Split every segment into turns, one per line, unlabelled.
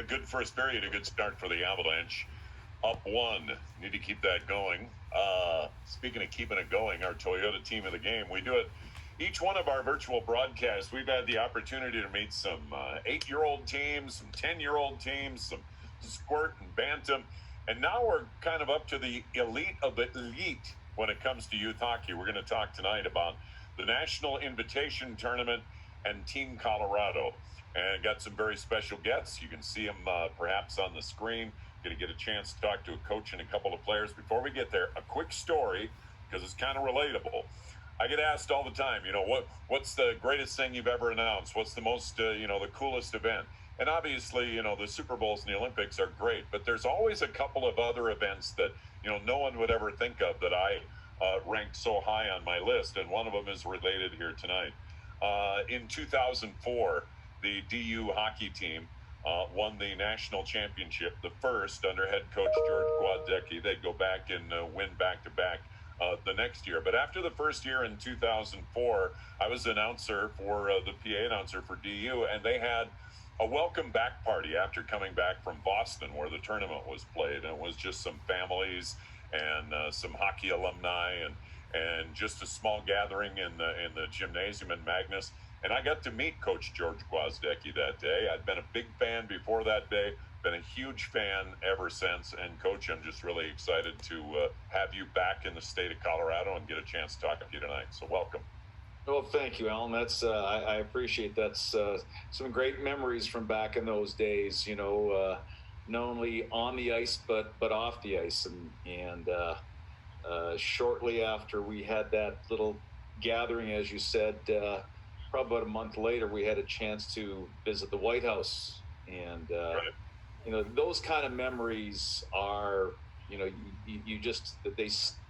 good first period, a good start for the Avalanche. Up one. Need to keep that going. Speaking of keeping it going, our Toyota team of the game, we do it each one of our virtual broadcasts. We've had the opportunity to meet some 8-year-old teams, some 10-year-old teams, some squirt and bantam, and now we're kind of up to the elite of the elite when it comes to youth hockey. We're going to talk tonight about the National Invitation Tournament and Team Colorado, and got some very special guests. You can see them perhaps on the screen. Going to get a chance to talk to a coach and a couple of players. Before we get there, a quick story, because it's kind of relatable. I get asked all the time, what's the greatest thing you've ever announced? What's the most, the coolest event? And obviously, the Super Bowls and the Olympics are great, but there's always a couple of other events that, no one would ever think of that I ranked so high on my list, and one of them is related here tonight. In 2004, the DU hockey team won the national championship, the first under head coach George Gwadzecki. They'd go back and win back-to-back the next year. But after the first year in 2004, I was announcer for the PA announcer for DU, and they had a welcome back party after coming back from Boston, where the tournament was played. And it was just some families and some hockey alumni and just a small gathering in the gymnasium in Magnus. And I got to meet Coach George Gwadzecki that day. I'd been a big fan before that day, been a huge fan ever since. And Coach, I'm just really excited to have you back in the state of Colorado and get a chance to talk to you tonight. So welcome.
Well, thank you, Alan. That's I appreciate that's some great memories from back in those days. Not only on the ice but off the ice. And shortly after we had that little gathering, as you said, probably about a month later, we had a chance to visit the White House. And right. Those kind of memories are, you just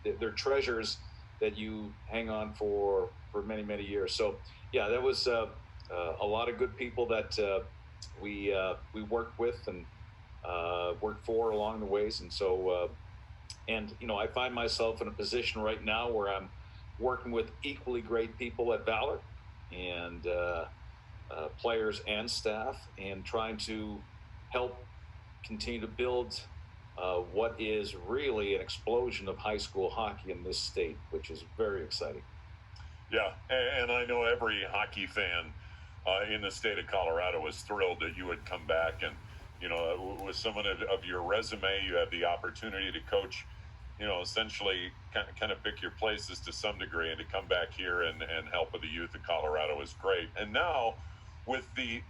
they're treasures that you hang on for many, many years. So yeah, that was a lot of good people that we worked with and worked for along the ways. And so I find myself in a position right now where I'm working with equally great people at Valor and players and staff, and trying to help continue to build what is really an explosion of high school hockey in this state, which is very exciting.
Yeah, and I know every hockey fan in the state of Colorado was thrilled that you had come back. And, with someone of your resume, you have the opportunity to coach, essentially kind of pick your places to some degree, and to come back here and help with the youth of Colorado is great. And now with the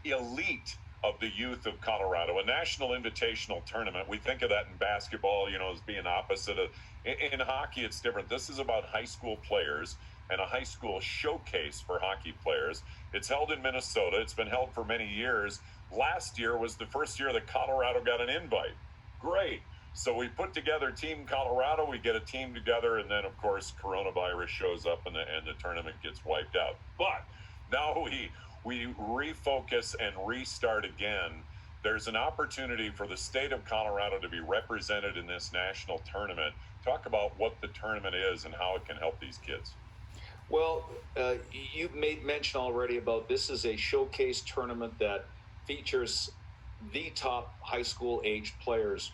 elite of the youth of Colorado, a national invitational tournament, we think of that in basketball, as being opposite of, in hockey, it's different. This is about high school players and a high school showcase for hockey players. It's held in Minnesota. It's been held for many years. Last year was the first year that Colorado got an invite. Great. So we put together Team Colorado, we get a team together, and then, of course, coronavirus shows up and the tournament gets wiped out. But now we refocus and restart again. There's an opportunity for the state of Colorado to be represented in this national tournament. Talk about what the tournament is and how it can help these kids.
Well, you've made mention already about this is a showcase tournament that features the top high school aged players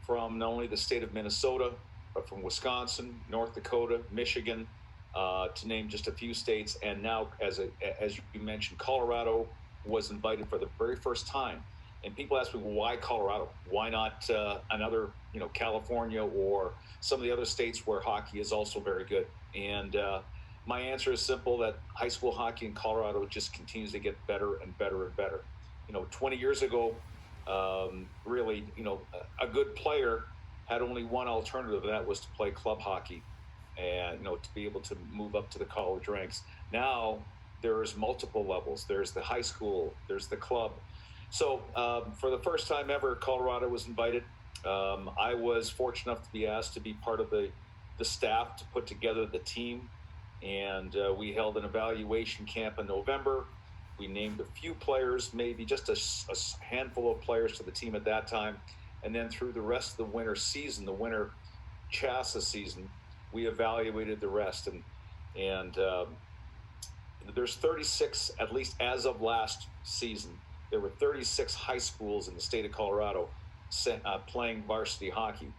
from not only the state of Minnesota, but from Wisconsin, North Dakota, Michigan, to name just a few states. And now, as you mentioned, Colorado was invited for the very first time. And people ask me, well, why Colorado? Why not another, California or some of the other states where hockey is also very good? And my answer is simple, that high school hockey in Colorado just continues to get better and better and better. 20 years ago, really, a good player had only one alternative, and that was to play club hockey and, to be able to move up to the college ranks. Now there's multiple levels. There's the high school, there's the club. So for the first time ever, Colorado was invited. I was fortunate enough to be asked to be part of the staff to put together the team. And we held an evaluation camp in November. We named a few players, maybe just a handful of players to the team at that time. And then through the rest of the winter season, the winter CHASA season, we evaluated the rest. And there's 36, at least as of last season, there were 36 high schools in the state of Colorado playing varsity hockey.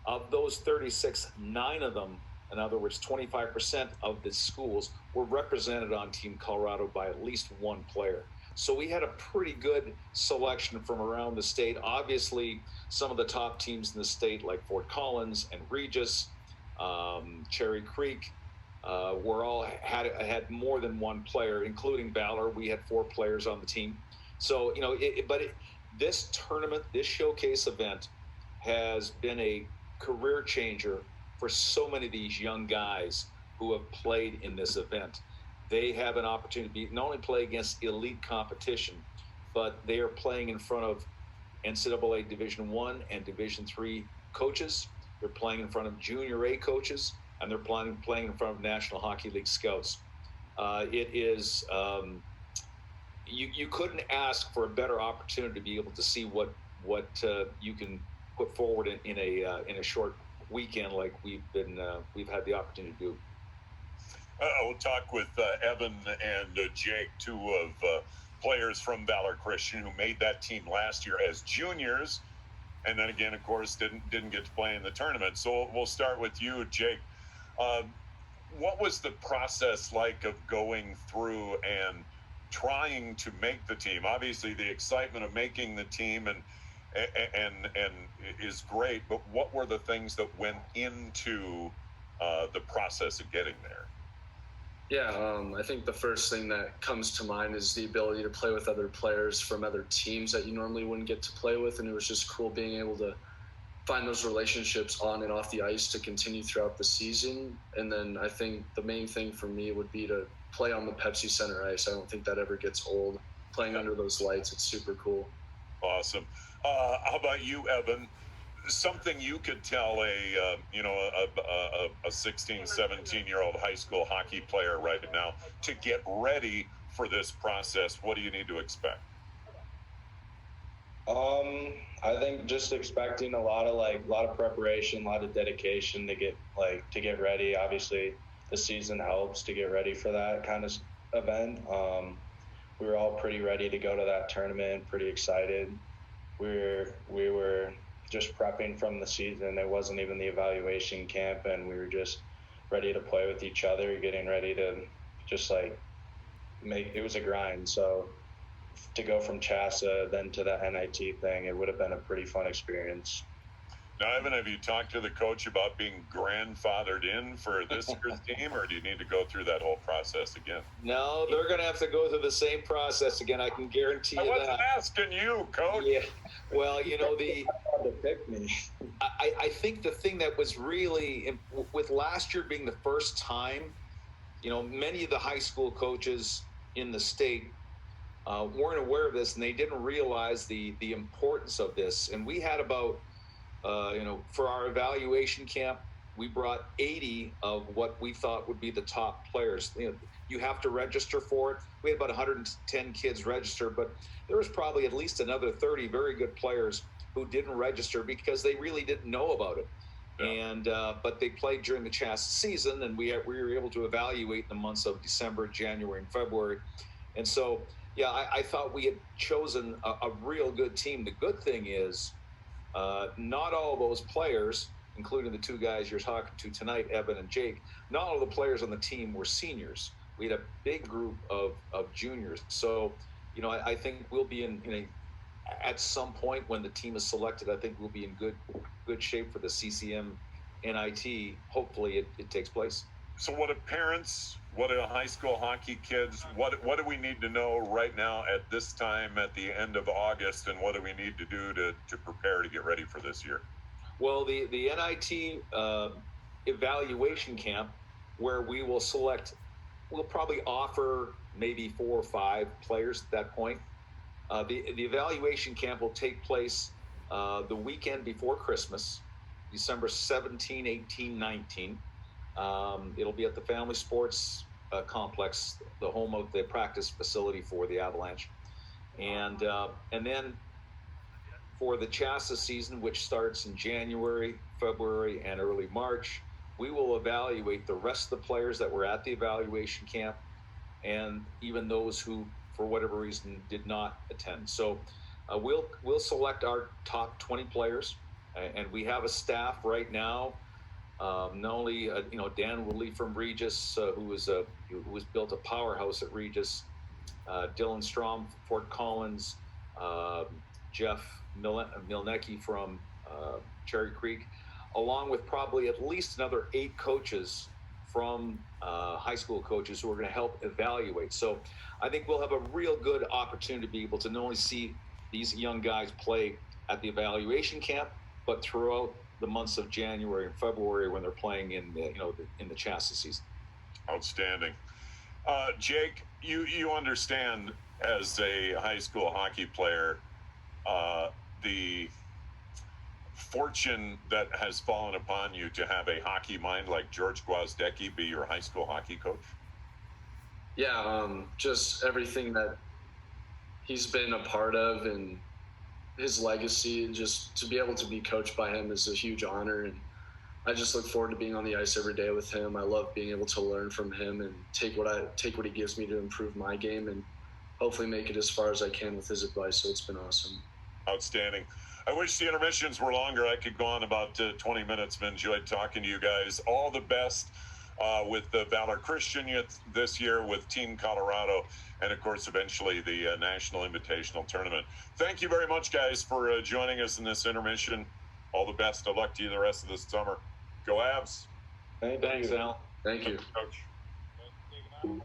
Of those 36, 9 of them, in other words, 25% of the schools, were represented on Team Colorado by at least one player. So we had a pretty good selection from around the state. Obviously, some of the top teams in the state, like Fort Collins and Regis, Cherry Creek, were all had more than one player, including Valor. We had 4 players on the team. So, this tournament, this showcase event has been a career changer for so many of these young guys who have played in this event. They have an opportunity to not only play against elite competition, but they are playing in front of NCAA Division I and Division III coaches. They're playing in front of Junior A coaches, and they're playing in front of National Hockey League scouts. It is you couldn't ask for a better opportunity to be able to see what you can put forward in a short weekend like we've had the opportunity to do.
We'll talk with Evan and Jake, 2 of players from Valor Christian who made that team last year as juniors, and then again, of course, didn't get to play in the tournament. So we'll start with you, Jake. What was the process like of going through and trying to make the team? Obviously, the excitement of making the team and is great, but what were the things that went into the process of getting there?
Yeah, I think the first thing that comes to mind is the ability to play with other players from other teams that you normally wouldn't get to play with, and it was just cool being able to find those relationships on and off the ice to continue throughout the season. And then I think the main thing for me would be to play on the Pepsi Center ice. I don't think that ever gets old. Playing under those lights, it's super cool.
Awesome. How about you, Evan? Something you could tell a 16, 17-year-old high school hockey player right now to get ready for this process. What do you need to expect?
I think just expecting a lot of preparation, a lot of dedication to get ready. Obviously, the season helps to get ready for that kind of event. We were all pretty ready to go to that tournament, pretty excited. We were just prepping from the season. It wasn't even the evaluation camp, and we were just ready to play with each other, getting ready to just it was a grind. So to go from CHASA then to the NIT thing, it would have been a pretty fun experience.
Now, Evan, have you talked to the coach about being grandfathered in for this year's team, or do you need to go through that whole process again?
No, they're going to have to go through the same process again. I can guarantee you that. I
wasn't asking you, Coach.
Yeah. Well,
to pick me.
I think the thing that was really, with last year being the first time, many of the high school coaches in the state weren't aware of this, and they didn't realize the importance of this. And we had about, for our evaluation camp, we brought 80 of what we thought would be the top players. You have to register for it. We had about 110 kids register, but there was probably at least another 30 very good players who didn't register because they really didn't know about it. Yeah. And but they played during the CHASA season, and we were able to evaluate the months of December, January, and February. And so, yeah, I thought we had chosen a real good team. The good thing is, not all those players, including the 2 guys you're talking to tonight, Evan and Jake, not all the players on the team were seniors. We had a big group of juniors. So, I think we'll be at some point when the team is selected, I think we'll be in good shape for the CCM NIT. Hopefully it takes place.
So what do parents, what do high school hockey kids, what do we need to know right now at this time at the end of August, and what do we need to do to prepare to get ready for this year?
Well, the NIT evaluation camp, where we will we'll probably offer maybe 4 or 5 players at that point. The evaluation camp will take place the weekend before Christmas, December 17, 18, 19. It'll be at the Family Sports Complex, the home of the practice facility for the Avalanche. And then for the CHASA season, which starts in January, February, and early March, we will evaluate the rest of the players that were at the evaluation camp, and even those who for whatever reason, did not attend. So we'll select our top 20 players, and we have a staff right now. Not only Dan Woodley from Regis, who was built a powerhouse at Regis, Dylan Strom from Fort Collins, Jeff Milnecki from Cherry Creek, along with probably at least another 8 coaches from high school coaches who are going to help evaluate. So I think we'll have a real good opportunity to be able to not only see these young guys play at the evaluation camp, but throughout the months of January and February when they're playing in the Chassa season.
Outstanding. Jake, you understand as a high school hockey player the fortune that has fallen upon you to have a hockey mind like George Gwozdecki be your high school hockey coach?
Yeah, just everything that he's been a part of and his legacy, and just to be able to be coached by him is a huge honor. And I just look forward to being on the ice every day with him. I love being able to learn from him and take what he gives me to improve my game and hopefully make it as far as I can with his advice. So it's been awesome.
Outstanding. I wish the intermissions were longer. I could go on about 20 minutes. I've enjoyed talking to you guys. All the best with the Valor Christian Youth this year, with Team Colorado, and of course, eventually the National Invitational Tournament. Thank you very much, guys, for joining us in this intermission. All the best. Of luck to you the rest of this summer. Go Avs.
Thanks, Al.
Thank you.
Coach.